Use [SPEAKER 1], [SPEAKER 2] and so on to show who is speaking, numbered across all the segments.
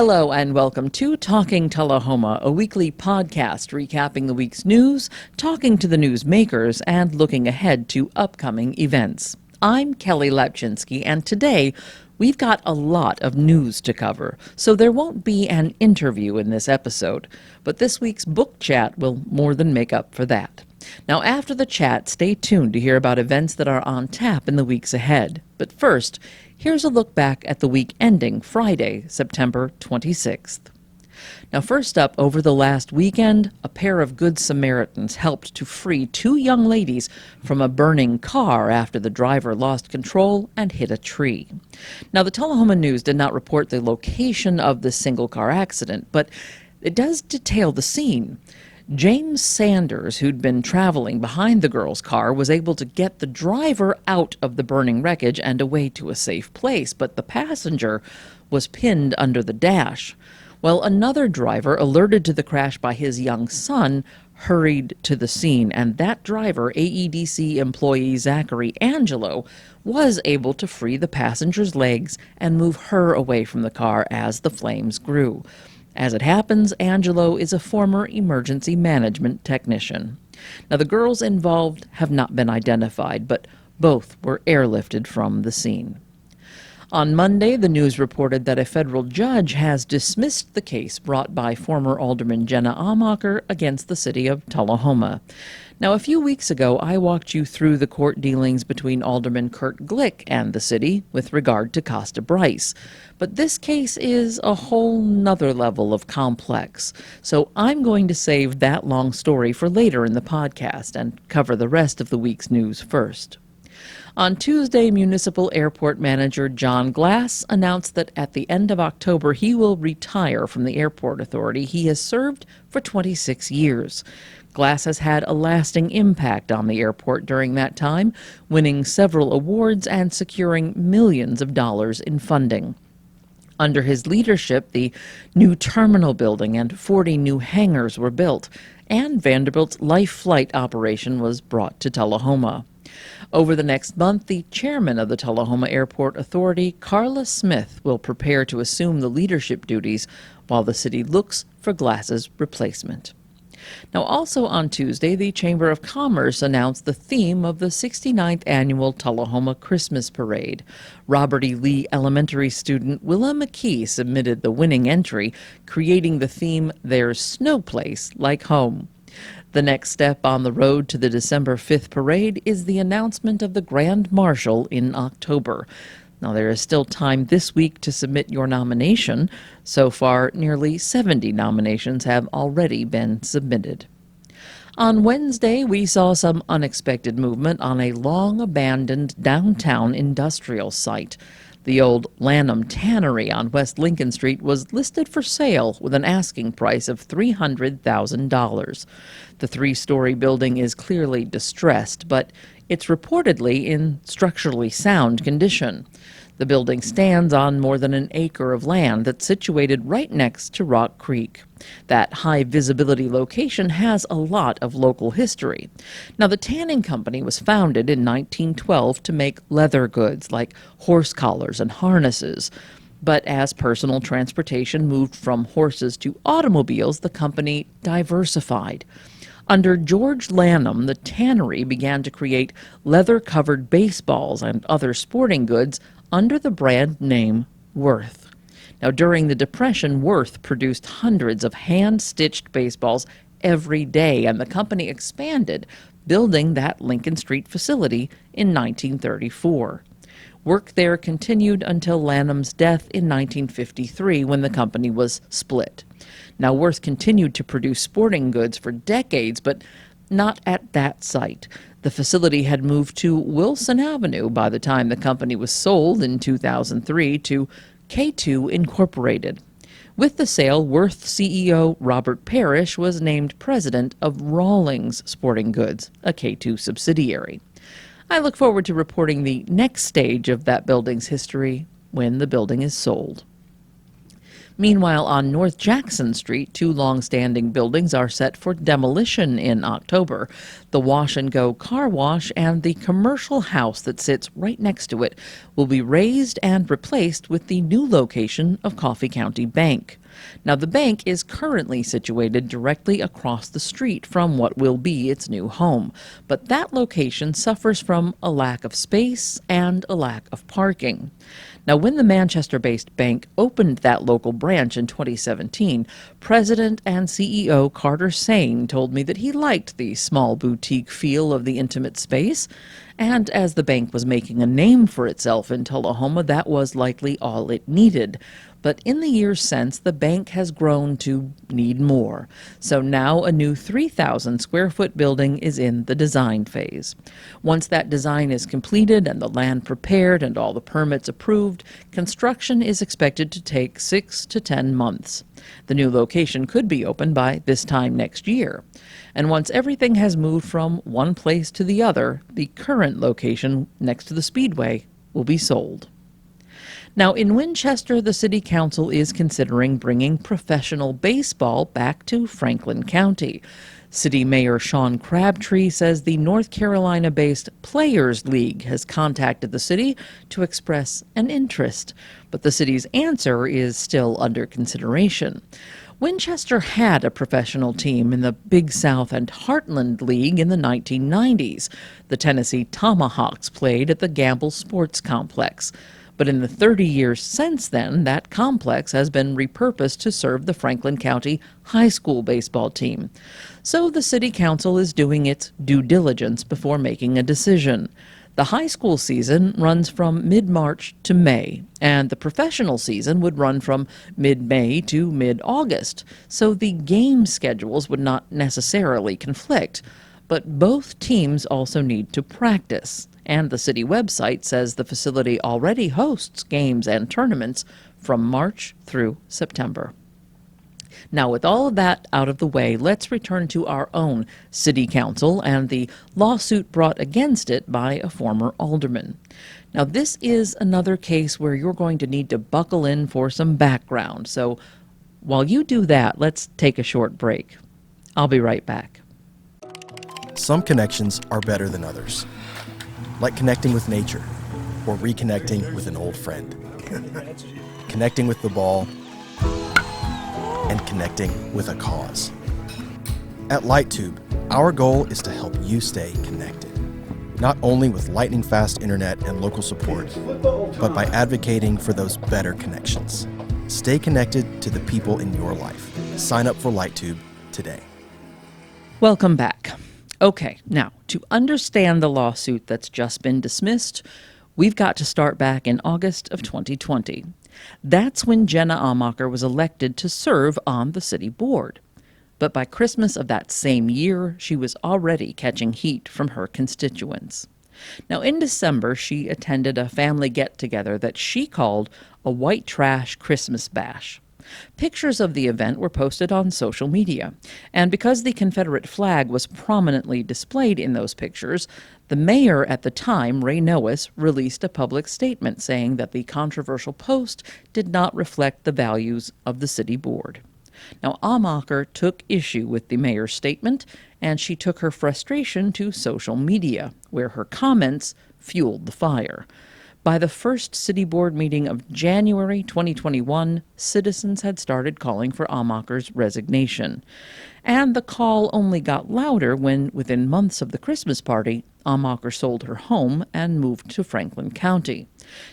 [SPEAKER 1] Hello and welcome to Talking Tullahoma, a weekly podcast recapping the week's news, talking to the news makers, and looking ahead to upcoming events. I'm Kelly Lepchinsky, and today we've got a lot of news to cover, so there won't be an interview in this episode, but this week's book chat will more than make up for that. Now, after the chat, stay tuned to hear about events that are on tap in the weeks ahead. But first, here's a look back at the week ending Friday, September 26th. Now, first up, over the last weekend, a pair of Good Samaritans helped to free two young ladies from a burning car after the driver lost control and hit a tree. Now, the Tullahoma News did not report the location of the single-car accident, but it does detail the scene. James Sanders, who'd been traveling behind the girl's car, was able to get the driver out of the burning wreckage and away to a safe place, but the passenger was pinned under the dash. Well, another driver, alerted to the crash by his young son, hurried to the scene, and that driver, AEDC employee Zachary Angelo, was able to free the passenger's legs and move her away from the car as the flames grew. As it happens, Angelo is a former emergency management technician. Now, the girls involved have not been identified, but both were airlifted from the scene. On Monday, the news reported that a federal judge has dismissed the case brought by former Alderman Jenna Amacher against the city of Tullahoma. Now, a few weeks ago, I walked you through the court dealings between Alderman Kurt Glick and the city with regard to Costa Bryce. But this case is a whole nother level of complex, so I'm going to save that long story for later in the podcast and cover the rest of the week's news first. On Tuesday, Municipal Airport Manager John Glass announced that at the end of October he will retire from the airport authority he has served for 26 years. Glass has had a lasting impact on the airport during that time, winning several awards and securing millions of dollars in funding. Under his leadership, the new terminal building and 40 new hangars were built, and Vanderbilt's Life Flight operation was brought to Tullahoma. Over the next month, the chairman of the Tullahoma Airport Authority, Carla Smith, will prepare to assume the leadership duties while the city looks for Glass's replacement. Now, also on Tuesday, the Chamber of Commerce announced the theme of the 69th Annual Tullahoma Christmas Parade. Robert E. Lee Elementary student Willa McKee submitted the winning entry, creating the theme, "There's Snow Place Like Home." The next step on the road to the December 5th parade is the announcement of the Grand Marshal in October. Now, there is still time this week to submit your nomination. So far, nearly 70 nominations have already been submitted. On Wednesday, we saw some unexpected movement on a long-abandoned downtown industrial site. The old Lanham Tannery on West Lincoln Street was listed for sale with an asking price of $300,000. The three-story building is clearly distressed, but it's reportedly in structurally sound condition. The building stands on more than an acre of land that's situated right next to Rock Creek. That high-visibility location has a lot of local history. Now, the tanning company was founded in 1912 to make leather goods like horse collars and harnesses. But as personal transportation moved from horses to automobiles, the company diversified. Under George Lanham, the tannery began to create leather-covered baseballs and other sporting goods under the brand name Worth. Now, during the Depression, Worth produced hundreds of hand-stitched baseballs every day, and the company expanded, building that Lincoln Street facility in 1934. Work there continued until Lanham's death in 1953, when the company was split. Now, Worth continued to produce sporting goods for decades, but not at that site. The facility had moved to Wilson Avenue by the time the company was sold in 2003 to K2 Incorporated. With the sale, Worth CEO Robert Parrish was named president of Rawlings Sporting Goods, a K2 subsidiary. I look forward to reporting the next stage of that building's history when the building is sold. Meanwhile, on North Jackson Street, two long-standing buildings are set for demolition in October. The Wash and Go car wash and the commercial house that sits right next to it will be razed and replaced with the new location of Coffee County Bank. Now, the bank is currently situated directly across the street from what will be its new home, but that location suffers from a lack of space and a lack of parking. Now, when the Manchester-based bank opened that local branch in 2017, President and CEO Carter Sane told me that he liked the small boutique feel of the intimate space, and as the bank was making a name for itself in Tullahoma, that was likely all it needed. But in the years since, the bank has grown to need more. So now a new 3,000 square foot building is in the design phase. Once that design is completed and the land prepared and all the permits approved, construction is expected to take 6 to 10 months. The new location could be open by this time next year. And once everything has moved from one place to the other, the current location next to the Speedway will be sold. Now, in Winchester, the City Council is considering bringing professional baseball back to Franklin County. City Mayor Sean Crabtree says the North Carolina-based Players League has contacted the city to express an interest, but the city's answer is still under consideration. Winchester had a professional team in the Big South and Heartland League in the 1990s. The Tennessee Tomahawks played at the Gamble Sports Complex. But in the 30 years since then, that complex has been repurposed to serve the Franklin County high school baseball team. So the City Council is doing its due diligence before making a decision. The high school season runs from mid-March to May, and the professional season would run from mid-May to mid-August, so the game schedules would not necessarily conflict. But both teams also need to practice, and the city website says the facility already hosts games and tournaments from March through September. Now, with all of that out of the way, let's return to our own city council and the lawsuit brought against it by a former alderman. Now, this is another case where you're going to need to buckle in for some background. So while you do that, let's take a short break. I'll be right back.
[SPEAKER 2] Some connections are better than others, like connecting with nature or reconnecting with an old friend, connecting with the ball, and connecting with a cause. At LightTube, our goal is to help you stay connected, not only with lightning-fast internet and local support, but by advocating for those better connections. Stay connected to the people in your life. Sign up for LightTube today.
[SPEAKER 1] Welcome back. Okay, now, to understand the lawsuit that's just been dismissed, we've got to start back in August of 2020. That's when Jenna Amacher was elected to serve on the city board. But by Christmas of that same year, she was already catching heat from her constituents. Now, in December, she attended a family get-together that she called a white trash Christmas bash. Pictures of the event were posted on social media, and because the Confederate flag was prominently displayed in those pictures, the mayor at the time, Ray Noes, released a public statement saying that the controversial post did not reflect the values of the city board. Now, Amacher took issue with the mayor's statement, and she took her frustration to social media, where her comments fueled the fire. By the first city board meeting of January 2021, citizens had started calling for Amacher's resignation. And the call only got louder when, within months of the Christmas party, Amacher sold her home and moved to Franklin County.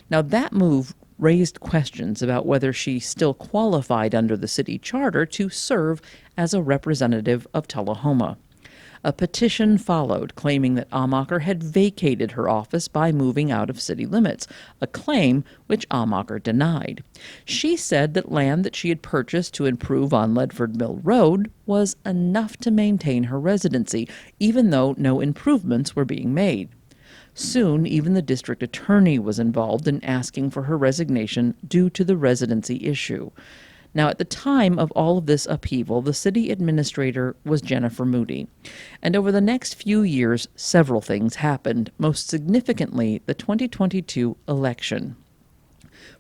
[SPEAKER 1] Now, that move raised questions about whether she still qualified under the city charter to serve as a representative of Tullahoma. A petition followed claiming that Amacher had vacated her office by moving out of city limits, a claim which Amacher denied. She said that land that she had purchased to improve on Ledford Mill Road was enough to maintain her residency, even though no improvements were being made. Soon, even the district attorney was involved in asking for her resignation due to the residency issue. Now, at the time of all of this upheaval, the city administrator was Jennifer Moody. And over the next few years, several things happened, most significantly the 2022 election.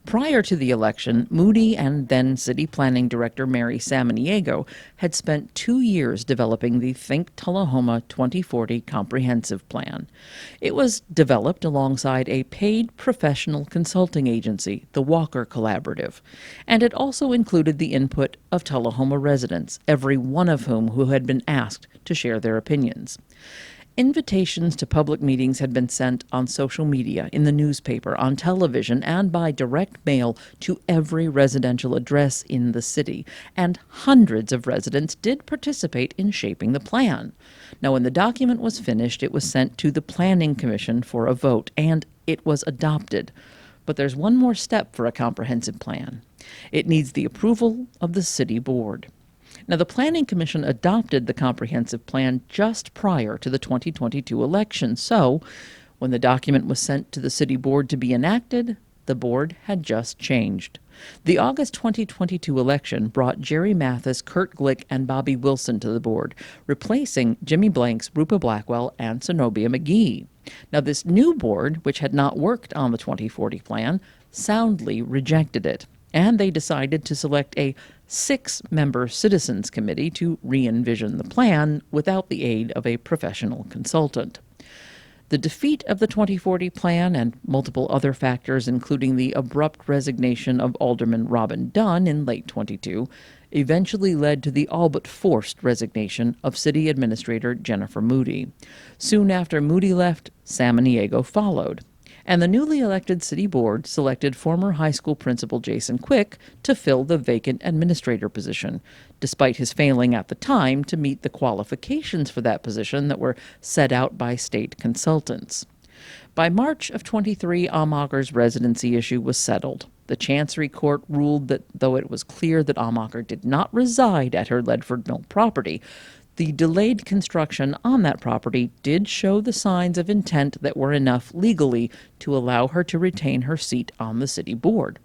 [SPEAKER 1] Prior to the election, Moody and then City Planning Director Mary Samaniego had spent 2 years developing the Think Tullahoma 2040 Comprehensive Plan. It was developed alongside a paid professional consulting agency, the Walker Collaborative, and it also included the input of Tullahoma residents, every one of whom who had been asked to share their opinions. Invitations to public meetings had been sent on social media, in the newspaper, on television, and by direct mail to every residential address in the city, and hundreds of residents did participate in shaping the plan. Now, when the document was finished, it was sent to the Planning Commission for a vote, and it was adopted. But there's one more step for a comprehensive plan. It needs the approval of the city board. Now, the Planning Commission adopted the comprehensive plan just prior to the 2022 election, so when the document was sent to the city board to be enacted, the board had just changed. The August 2022 election brought Jerry Mathis, Kurt Glick, and Bobby Wilson to the board, replacing Jimmy Blanks, Rupa Blackwell, and Zenobia McGee. Now, this new board, which had not worked on the 2040 plan, soundly rejected it, and they decided to select a 6-member citizens committee to re-envision the plan without the aid of a professional consultant. The defeat of the 2040 plan and multiple other factors, including the abrupt resignation of Alderman Robin Dunn in late 22, eventually led to the all but forced resignation of City Administrator Jennifer Moody. Soon after Moody left, Samaniego followed, and the newly elected city board selected former high school principal Jason Quick to fill the vacant administrator position, despite his failing at the time to meet the qualifications for that position that were set out by state consultants. By March of 23, Amacher's residency issue was settled. The Chancery Court ruled that though it was clear that Amacher did not reside at her Ledford Mill property, the delayed construction on that property did show the signs of intent that were enough legally to allow her to retain her seat on the city board.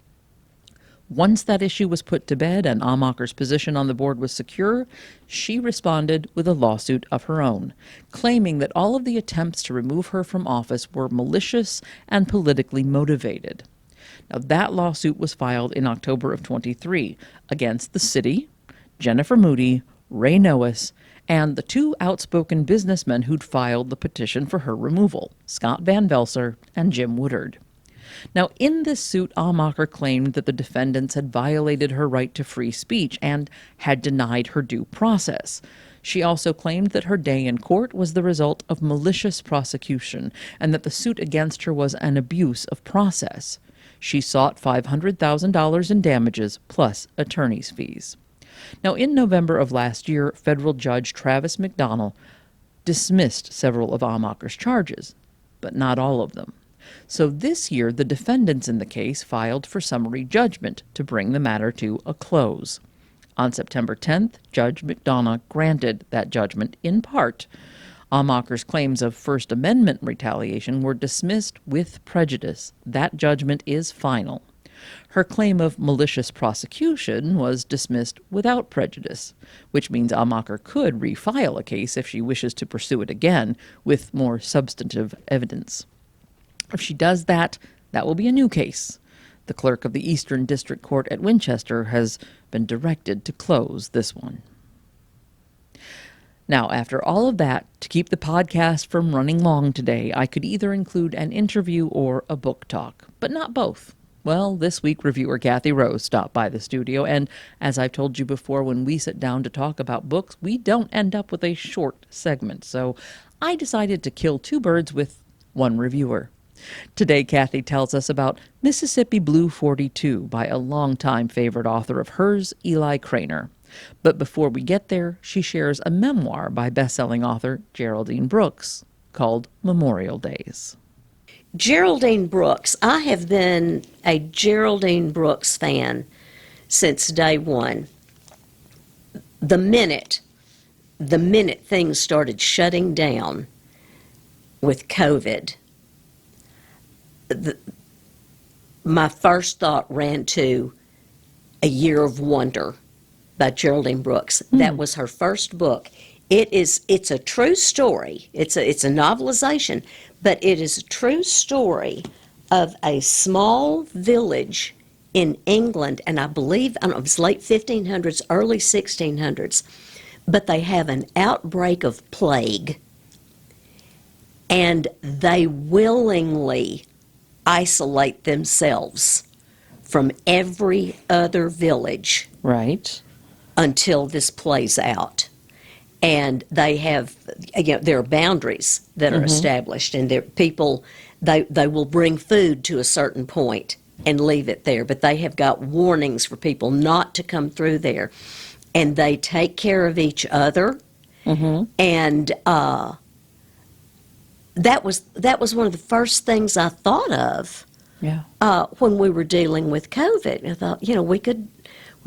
[SPEAKER 1] Once that issue was put to bed and Amacher's position on the board was secure, she responded with a lawsuit of her own, claiming that all of the attempts to remove her from office were malicious and politically motivated. Now, that lawsuit was filed in October of 23 against the city, Jennifer Moody, Ray Noes, and the 2 outspoken businessmen who'd filed the petition for her removal, Scott Van Velser and Jim Woodard. Now, in this suit, Amacher claimed that the defendants had violated her right to free speech and had denied her due process. She also claimed that her day in court was the result of malicious prosecution and that the suit against her was an abuse of process. She sought $500,000 in damages plus attorney's fees. Now, in November of last year, federal judge Travis McDonnell dismissed several of Amacher's charges, but not all of them. So this year, the defendants in the case filed for summary judgment to bring the matter to a close. On September 10th, Judge McDonough granted that judgment in part. Amacher's claims of First Amendment retaliation were dismissed with prejudice. That judgment is final. Her claim of malicious prosecution was dismissed without prejudice, which means Amacher could refile a case if she wishes to pursue it again with more substantive evidence. If she does that, that will be a new case. The clerk of the Eastern District Court at Winchester has been directed to close this one. Now, after all of that, to keep the podcast from running long today, I could either include an interview or a book talk, but not both. Well, this week, reviewer Kathy Rose stopped by the studio, and as I've told you before, when we sit down to talk about books, we don't end up with a short segment, so I decided to kill 2 birds with one reviewer. Today, Kathy tells us about Mississippi Blue 42 by a longtime favorite author of hers, Eli Cranor. But before we get there, she shares a memoir by best-selling author Geraldine Brooks called Memorial Days.
[SPEAKER 3] Geraldine Brooks. I have been a Geraldine Brooks fan since day one. The minute things started shutting down with COVID, my first thought ran to A Year of Wonder by Geraldine Brooks. That was her first book. It's a true story. It's a novelization, but it is a true story of a small village in England, and I believe, I don't know, it was late 1500s, early 1600s, but they have an outbreak of plague, and they willingly isolate themselves from every other village
[SPEAKER 1] Right.
[SPEAKER 3] until this plays out. And they have, there are boundaries that are established, and people, they will bring food to a certain point and leave it there, but they have got warnings for people not to come through there. And they take care of each other, and that was one of the first things I thought of
[SPEAKER 1] Yeah.
[SPEAKER 3] when we were dealing with COVID. I thought, we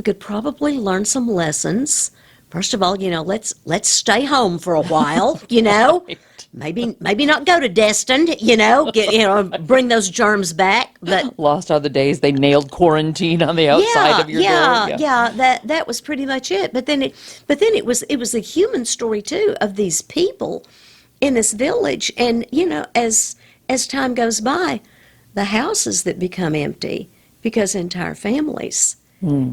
[SPEAKER 3] could probably learn some lessons. First of all, let's stay home for a while.
[SPEAKER 1] Right.
[SPEAKER 3] Maybe not go to Destin. Bring those germs back. But
[SPEAKER 1] Lost are the days they nailed quarantine on the outside of your door.
[SPEAKER 3] That was pretty much it. But then it was a human story too of these people in this village, and as time goes by, the houses that become empty because entire families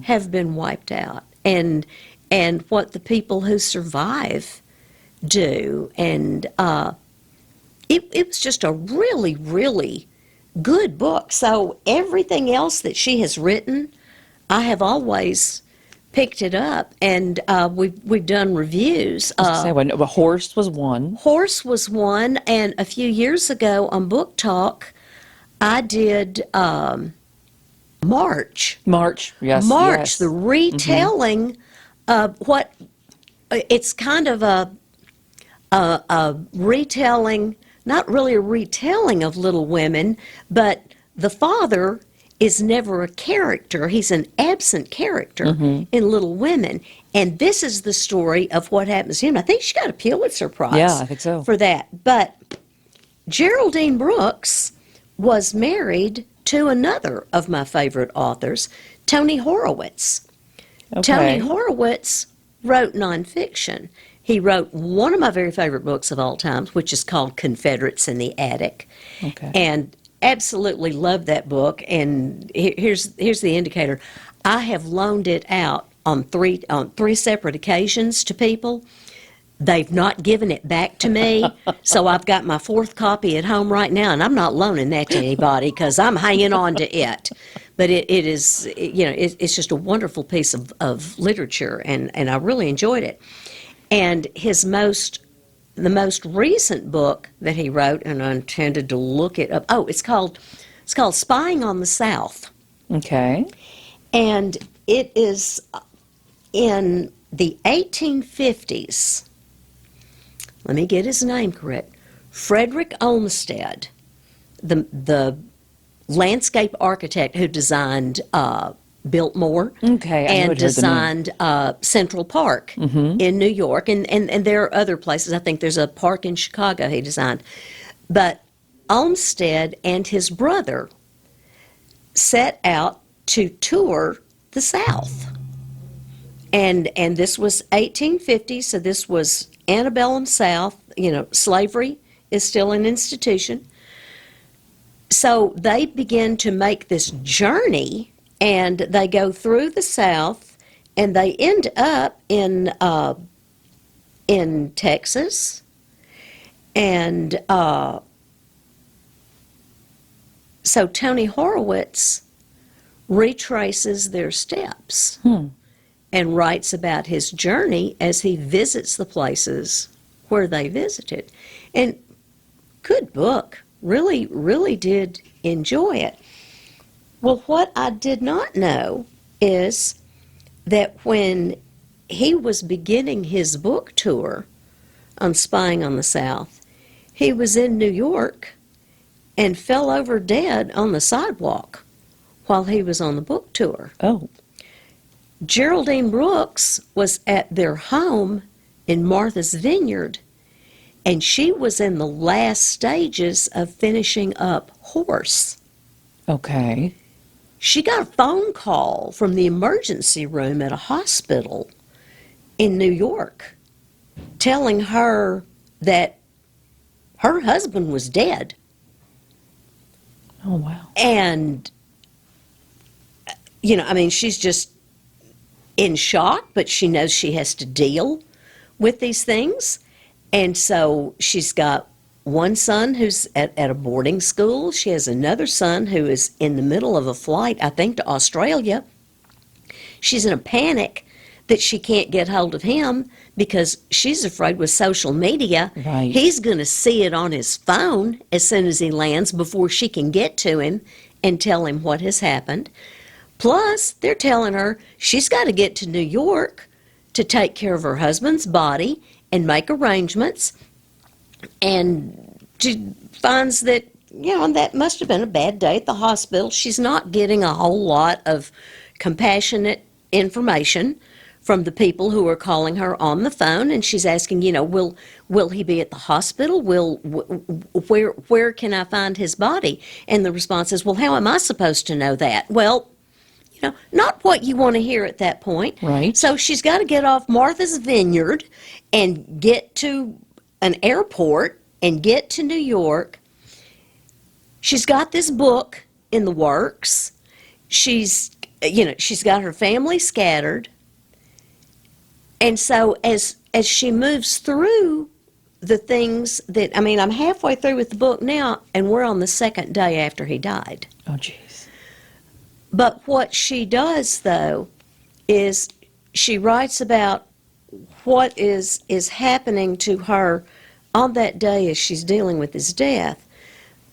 [SPEAKER 3] have been wiped out, and what the people who survive do, and it was just a really, really good book. So everything else that she has written, I have always picked it up, and we've done reviews.
[SPEAKER 1] Horse was one.
[SPEAKER 3] Horse was one, and a few years ago on Book Talk, I did March.
[SPEAKER 1] March, yes.
[SPEAKER 3] March,
[SPEAKER 1] yes.
[SPEAKER 3] the retelling of what it's kind of a retelling, not really a retelling of Little Women, but the father is never a character. He's an absent character in Little Women. And this is the story of what happens to him. I think she got a Pulitzer Prize
[SPEAKER 1] Yeah, I think so.
[SPEAKER 3] for that. But Geraldine Brooks was married to another of my favorite authors, Tony Horowitz.
[SPEAKER 1] Okay.
[SPEAKER 3] Tony Horowitz wrote nonfiction. He wrote one of my very favorite books of all time, which is called Confederates in the Attic.
[SPEAKER 1] Okay.
[SPEAKER 3] And absolutely love that book. And here's the indicator. I have loaned it out on three separate occasions to people. They've not given it back to me, so I've got my fourth copy at home right now, and I'm not loaning that to anybody because I'm hanging on to it. But it's just a wonderful piece of literature, and I really enjoyed it. And the most recent book that he wrote, and I intended to look it up. Oh, it's called Spying on the South.
[SPEAKER 1] Okay.
[SPEAKER 3] And it is in the 1850s. Let me get his name correct. Frederick Olmsted, the landscape architect who designed Biltmore,
[SPEAKER 1] Okay, I know
[SPEAKER 3] and
[SPEAKER 1] it has the name.
[SPEAKER 3] designed Central Park in New York, and there are other places. I think there's a park in Chicago he designed. But Olmsted and his brother set out to tour the South. And this was 1850, so this was antebellum South. Slavery is still an institution. So they begin to make this journey, and they go through the South, and they end up in Texas, and so Tony Horowitz retraces their steps and writes about his journey as he visits the places where they visited. And good book. Really, really did enjoy it. Well, what I did not know is that when he was beginning his book tour on Spying on the South, he was in New York and fell over dead on the sidewalk while he was on the book tour.
[SPEAKER 1] Oh.
[SPEAKER 3] Geraldine Brooks was at their home in Martha's Vineyard, and she was in the last stages of finishing up Horse.
[SPEAKER 1] Okay.
[SPEAKER 3] She got a phone call from the emergency room at a hospital in New York telling her that her husband was dead.
[SPEAKER 1] Oh, wow.
[SPEAKER 3] And I mean, she's just in shock, but she knows she has to deal with these things. And so she's got one son who's at a boarding school. She has another son who is in the middle of a flight, I think, to Australia. She's in a panic that she can't get hold of him because she's afraid with social media,
[SPEAKER 1] Right.
[SPEAKER 3] he's going to see it on his phone as soon as he lands before she can get to him and tell him what has happened. Plus, they're telling her she's got to get to New York to take care of her husband's body and make arrangements. And she finds that, that must have been a bad day at the hospital. She's not getting a whole lot of compassionate information from the people who are calling her on the phone, and she's asking, will he be at the hospital? Where can I find his body? And the response is, well, how am I supposed to know that? Well, not what you want to hear at that point.
[SPEAKER 1] Right.
[SPEAKER 3] So she's got to get off Martha's Vineyard and get to an airport and get to New York. She's got this book in the works. She's got her family scattered. And so as she moves through the things that, I'm halfway through with the book now, and we're on the second day after he died.
[SPEAKER 1] Oh, jeez.
[SPEAKER 3] But what she does, though, is she writes about what is happening to her on that day as she's dealing with his death.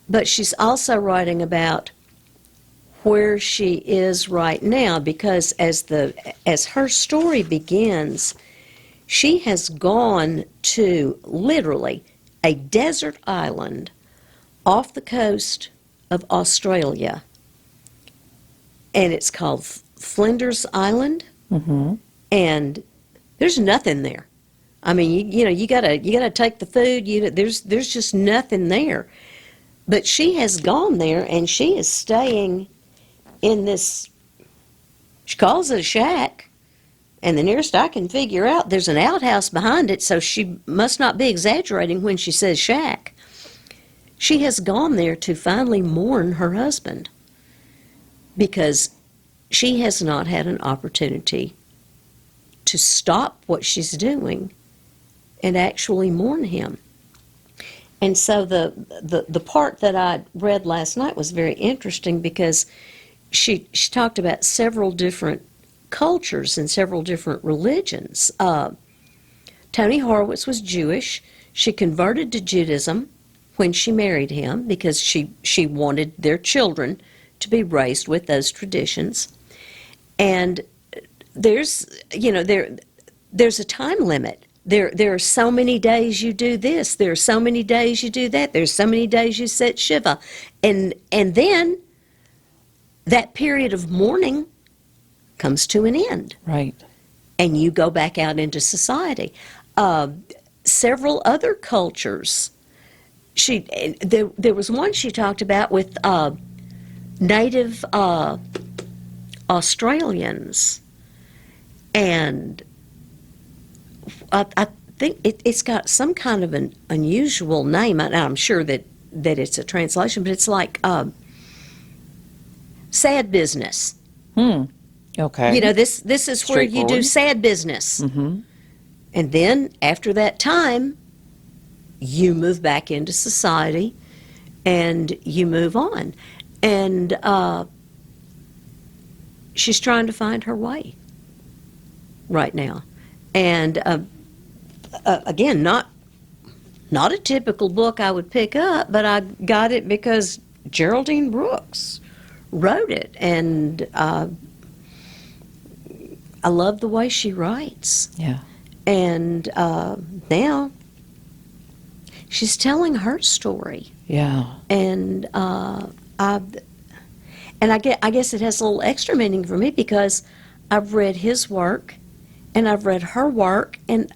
[SPEAKER 3] But she's also writing about where she is right now, because as her story begins, she has gone to literally a desert island off the coast of Australia, and it's called Flinders Island.
[SPEAKER 1] Mm-hmm.
[SPEAKER 3] And there's nothing there. You gotta take the food. There's just nothing there. But she has gone there, and she is staying in this, she calls it a shack, and the nearest I can figure out, there's an outhouse behind it, so she must not be exaggerating when she says shack. She has gone there to finally mourn her husband because she has not had an opportunity to stop what she's doing and actually mourn him. And so the part that I read last night was very interesting because she talked about several different cultures and several different religions. Tony Horwitz was Jewish. She converted to Judaism when she married him because she wanted their children to be raised with those traditions. And there's a time limit. There are so many days you do this. There are so many days you do that. There's so many days you set Shiva. And then that period of mourning comes to an end.
[SPEAKER 1] Right.
[SPEAKER 3] And you go back out into society. Several other cultures, there was one she talked about with native Australians, and I think it's got some kind of an unusual name. I'm sure that it's a translation, but it's like sad business.
[SPEAKER 1] Okay.
[SPEAKER 3] This is where you do
[SPEAKER 1] Straightforward.
[SPEAKER 3] sad business.
[SPEAKER 1] Mm-hmm.
[SPEAKER 3] And then after that time, you move back into society and you move on. And she's trying to find her way right now. And again, not a typical book I would pick up, but I got it because Geraldine Brooks wrote it. And I love the way she writes.
[SPEAKER 1] Yeah.
[SPEAKER 3] And now she's telling her story.
[SPEAKER 1] Yeah.
[SPEAKER 3] And I guess it has a little extra meaning for me because I've read his work and I've read her work, and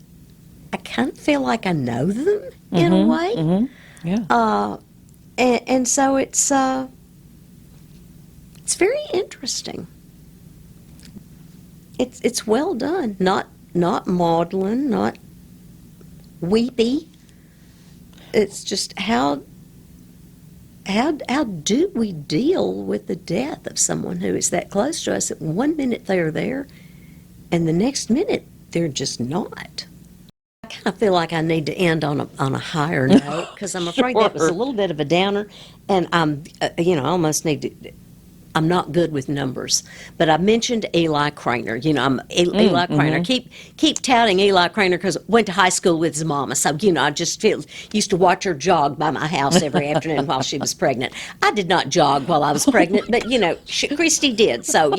[SPEAKER 3] I kind of feel like I know them in a way.
[SPEAKER 1] Mm-hmm. Yeah.
[SPEAKER 3] And so it's very interesting. It's well done, not maudlin, not weepy. It's just how how do we deal with the death of someone who is that close to us? That 1 minute they're there, and the next minute they're just not. I kind of feel like I need to end on a higher note because I'm afraid that was a
[SPEAKER 1] Sure.
[SPEAKER 3] little bit of a downer, and I almost need to. I'm not good with numbers, but I mentioned Eli Cranor. I'm Eli Cranor. Keep touting Eli Cranor because went to high school with his mama. So I just used to watch her jog by my house every afternoon while she was pregnant. I did not jog while I was pregnant, but Christy did. So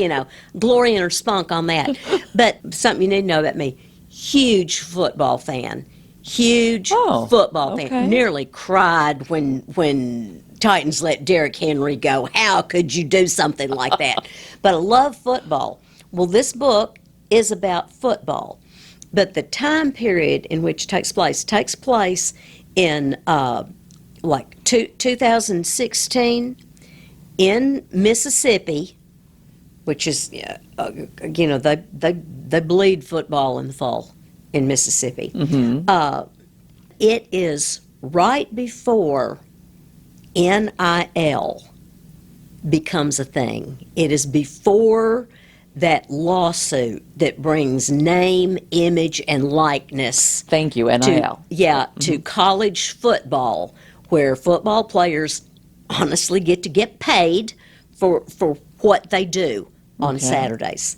[SPEAKER 3] glory in her spunk on that. But something you need to know about me: huge football fan. Huge
[SPEAKER 1] Oh,
[SPEAKER 3] football
[SPEAKER 1] okay.
[SPEAKER 3] fan. Nearly cried when Titans let Derrick Henry go. How could you do something like that? But I love football. Well, this book is about football, but the time period in which it takes place in 2016 in Mississippi, which is they bleed football in the fall in Mississippi. It is right before NIL becomes a thing. It is before that lawsuit that brings name, image, and likeness.
[SPEAKER 1] Thank you, NIL.
[SPEAKER 3] To college football, where football players honestly get to get paid for what they do on Saturdays.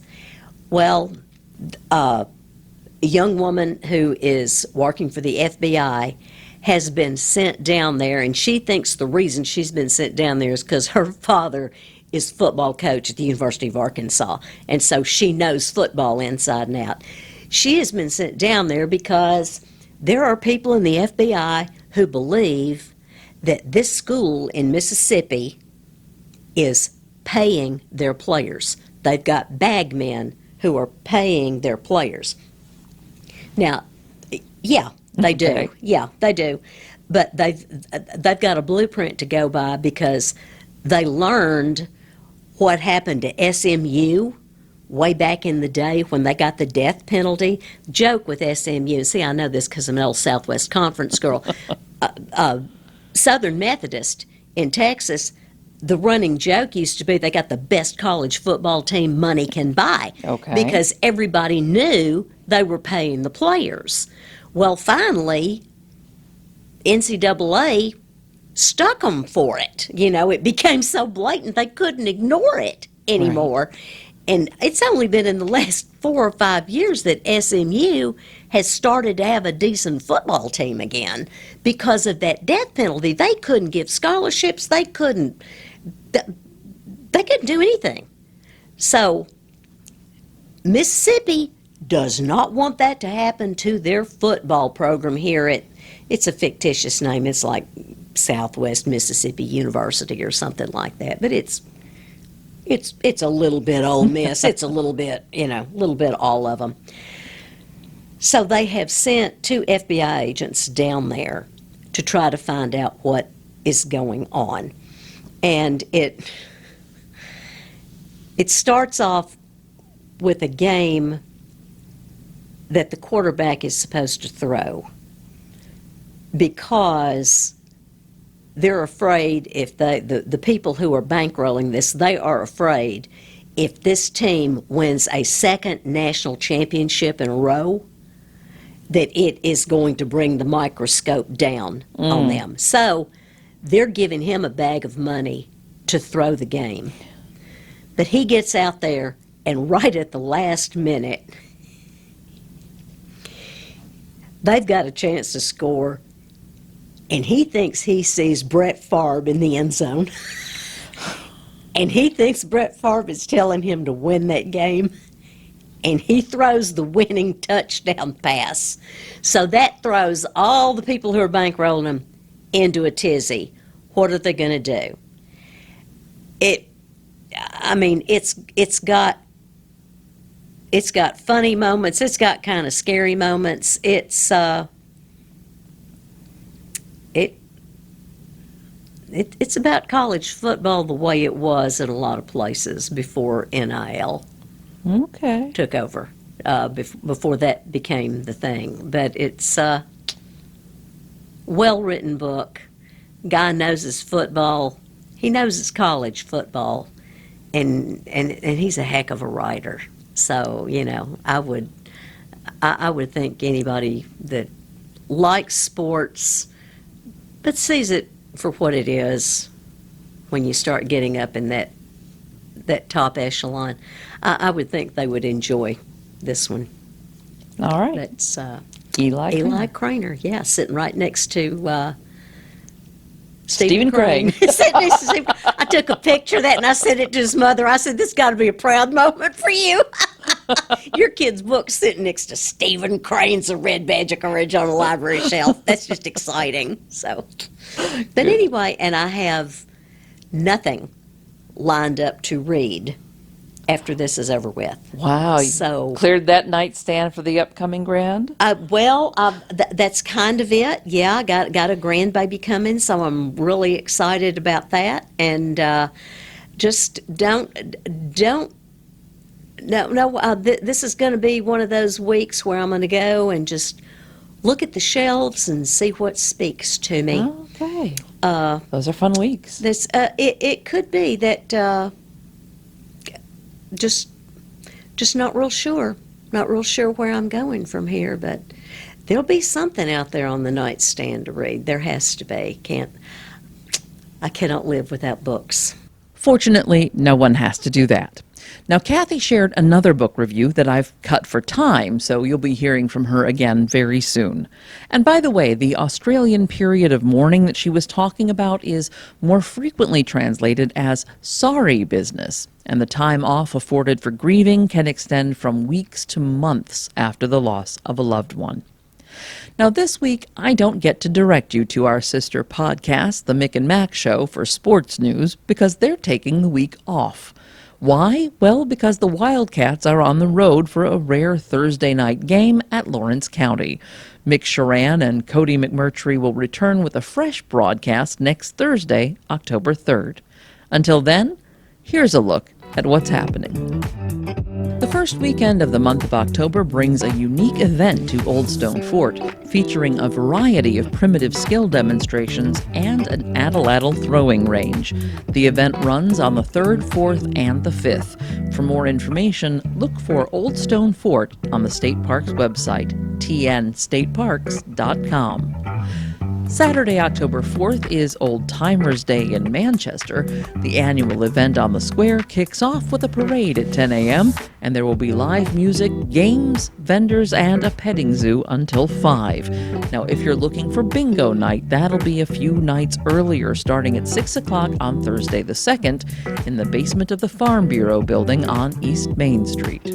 [SPEAKER 3] Well, a young woman who is working for the FBI has been sent down there, and she thinks the reason she's been sent down there is because her father is football coach at the University of Arkansas, and so she knows football inside and out. She has been sent down there because there are people in the FBI who believe that this school in Mississippi is paying their players. They've got bag men who are paying their players. Now, yeah, they do. Yeah, they do. But they've got a blueprint to go by because they learned what happened to SMU way back in the day when they got the death penalty. Joke with SMU. See, I know this because I'm an old Southwest Conference girl. Southern Methodist in Texas, the running joke used to be they got the best college football team money can buy.
[SPEAKER 1] Okay.
[SPEAKER 3] Because everybody knew they were paying the players. Well, finally, NCAA stuck them for it. It became so blatant they couldn't ignore it anymore. Right. And it's only been in the last 4 or 5 years that SMU has started to have a decent football team again because of that death penalty. They couldn't give scholarships. They couldn't do anything. So Mississippi does not want that to happen to their football program here it's a fictitious name. It's like Southwest Mississippi University or something like that. But it's a little bit Ole Miss. It's a little bit, all of them. So they have sent 2 FBI agents down there to try to find out what is going on. And it starts off with a game that the quarterback is supposed to throw because they're afraid if the people who are bankrolling this, they are afraid if this team wins a second national championship in a row, that it is going to bring the microscope down on them. So they're giving him a bag of money to throw the game. But he gets out there, and right at the last minute, they've got a chance to score, and he thinks he sees Brett Favre in the end zone. And he thinks Brett Favre is telling him to win that game, and he throws the winning touchdown pass. So that throws all the people who are bankrolling him into a tizzy. What are they going to do? It's got funny moments. It's got kind of scary moments. It's about college football the way it was in a lot of places before NIL took over, before that became the thing. But it's a well-written book guy knows his football. He knows his college football, and he's a heck of a writer. So I would think anybody that likes sports but sees it for what it is, when you start getting up in that top echelon, I would think they would enjoy this one.
[SPEAKER 1] All right.
[SPEAKER 3] That's
[SPEAKER 1] Eli
[SPEAKER 3] Cranor, yeah, sitting right next to
[SPEAKER 1] Stephen Crane.
[SPEAKER 3] Sitting next to Stephen. I took a picture of that and I sent it to his mother. I said, "This got to be a proud moment for you." Your kid's book sitting next to Stephen Crane's A Red Badge of Courage on a library shelf. That's just exciting. So, but anyway, and I have nothing lined up to read after this is over with.
[SPEAKER 1] Wow.
[SPEAKER 3] So
[SPEAKER 1] Cleared that nightstand for the upcoming grand?
[SPEAKER 3] That's kind of it. Yeah, I got a grandbaby coming, so I'm really excited about that. And just this is going to be one of those weeks where I'm going to go and just look at the shelves and see what speaks to me.
[SPEAKER 1] Okay. Those are fun weeks.
[SPEAKER 3] It could be that just not real sure where I'm going from here, but there'll be something out there on the nightstand to read. There has to be. I cannot live without books.
[SPEAKER 1] Fortunately, no one has to do that. Now, Kathy shared another book review that I've cut for time, so you'll be hearing from her again very soon. And by the way, the Australian period of mourning that she was talking about is more frequently translated as sorry business, and the time off afforded for grieving can extend from weeks to months after the loss of a loved one. Now, this week, I don't get to direct you to our sister podcast, The Mick and Mac Show, for sports news because they're taking the week off. Why? Well, because the Wildcats are on the road for a rare Thursday night game at Lawrence County. Mick Sharan and Cody McMurtry will return with a fresh broadcast next Thursday, October 3rd. Until then, here's a look at what's happening. The first weekend of the month of October brings a unique event to Old Stone Fort, featuring a variety of primitive skill demonstrations and an atlatl throwing range. The event runs on the 3rd, 4th, and the 5th. For more information, look for Old Stone Fort on the State Parks website, tnstateparks.com. Saturday, October 4th is Old Timers Day in Manchester. The annual event on the square kicks off with a parade at 10 a.m., and there will be live music, games, vendors, and a petting zoo until 5. Now, if you're looking for bingo night, that'll be a few nights earlier, starting at 6 o'clock on Thursday the 2nd in the basement of the Farm Bureau building on East Main Street.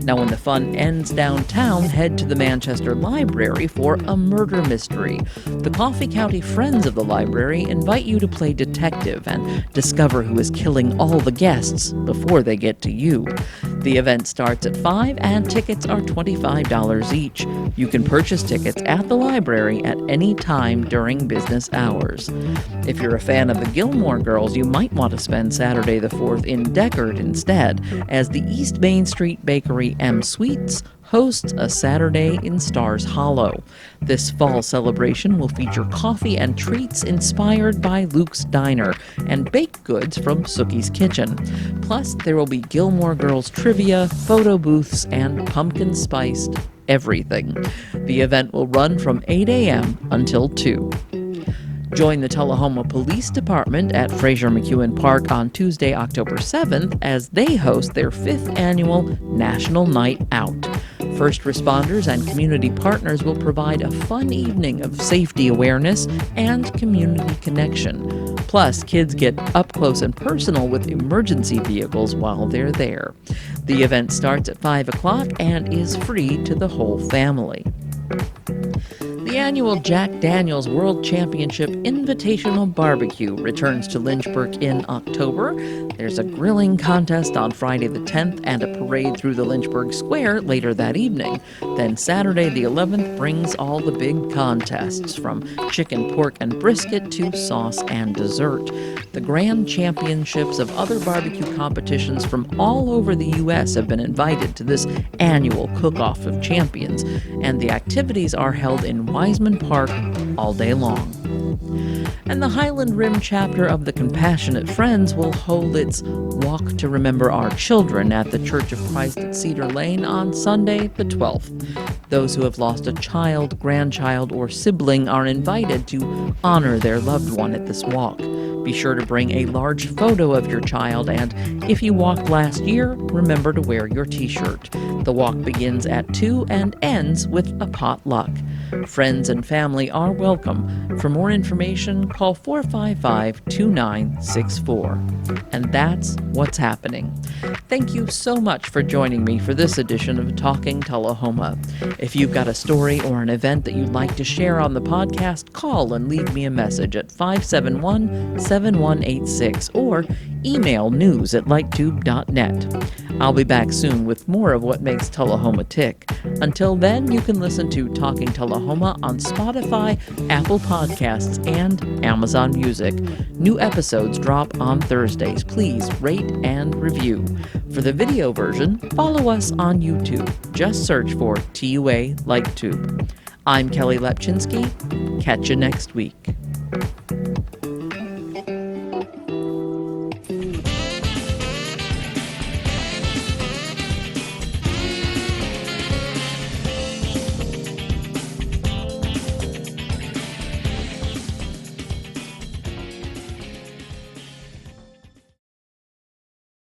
[SPEAKER 1] Now, when the fun ends downtown, head to the Manchester Library for a murder mystery. The Coffee County Friends of the Library invite you to play detective and discover who is killing all the guests before they get to you. The event starts at 5 and tickets are $25 each. You can purchase tickets at the library at any time during business hours. If you're a fan of the Gilmore Girls, you might want to spend Saturday the 4th in Deckard instead, as the East Main Street Bakery M Sweets hosts a Saturday in Stars Hollow. This fall celebration will feature coffee and treats inspired by Luke's Diner and baked goods from Sookie's Kitchen. Plus, there will be Gilmore Girls trivia, photo booths, and pumpkin-spiced everything. The event will run from 8 a.m. until 2. Join the Tullahoma Police Department at Fraser McEwen Park on Tuesday, October 7th, as they host their 5th annual National Night Out. First responders and community partners will provide a fun evening of safety awareness and community connection. Plus, kids get up close and personal with emergency vehicles while they're there. The event starts at 5 o'clock and is free to the whole family. The annual Jack Daniel's World Championship Invitational Barbecue returns to Lynchburg in October. There's a grilling contest on Friday the 10th and a parade through the Lynchburg Square later that evening. Then Saturday the 11th brings all the big contests, from chicken, pork, and brisket to sauce and dessert. The grand championships of other barbecue competitions from all over the U.S. have been invited to this annual cook-off of champions, and the activities are held in Wiseman Park all day long. And the Highland Rim chapter of the Compassionate Friends will hold its Walk to Remember Our Children at the Church of Christ at Cedar Lane on Sunday, the 12th. Those who have lost a child, grandchild, or sibling are invited to honor their loved one at this walk. Be sure to bring a large photo of your child, and if you walked last year, remember to wear your t-shirt. The walk begins at 2 and ends with a potluck. Friends and family are welcome. For more information, call 455-2964. And that's what's happening. Thank you so much for joining me for this edition of Talking Tullahoma. If you've got a story or an event that you'd like to share on the podcast, call and leave me a message at 571-7186 or email news@lighttube.net. I'll be back soon with more of what makes Tullahoma tick. Until then, you can listen to Talking Tullahoma on Spotify, Apple Podcasts, and Amazon Music. New episodes drop on Thursdays. Please rate and review. For the video version, follow us on YouTube. Just search for TUA LightTube. I'm Kelly Lepchinsky. Catch you next week.